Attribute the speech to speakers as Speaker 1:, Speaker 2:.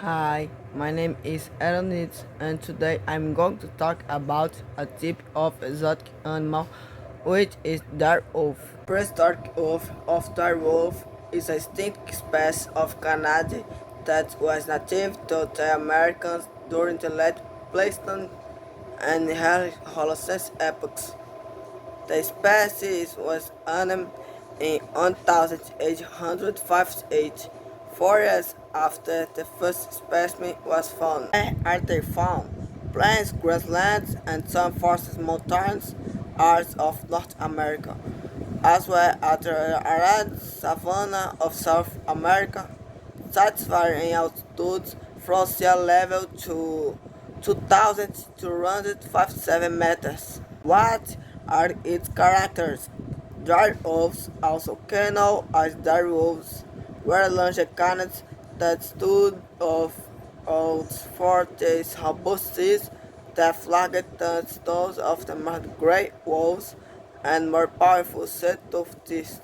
Speaker 1: Hi, my name is Aaronitz, and today I'm going to talk about a type of exotic animal, which is dark wolf. Prehistoric wolf of dark wolf is a extinct species of Canada that was native to the Americas during the late Pleistocene and early Holocene epochs. The species was named in 1858, 4 years after the first specimen was found. Where are they found? Plains, grasslands, and some forested mountains areas of North America, as well as the arid savanna of South America. Sites vary in altitudes from sea level to 2,257 meters. What are its characters? Dire wolves, also known as dire wolves, were large canids that stood of 40 robustus that flagged those of the more grey wolves and more powerful set of teeth.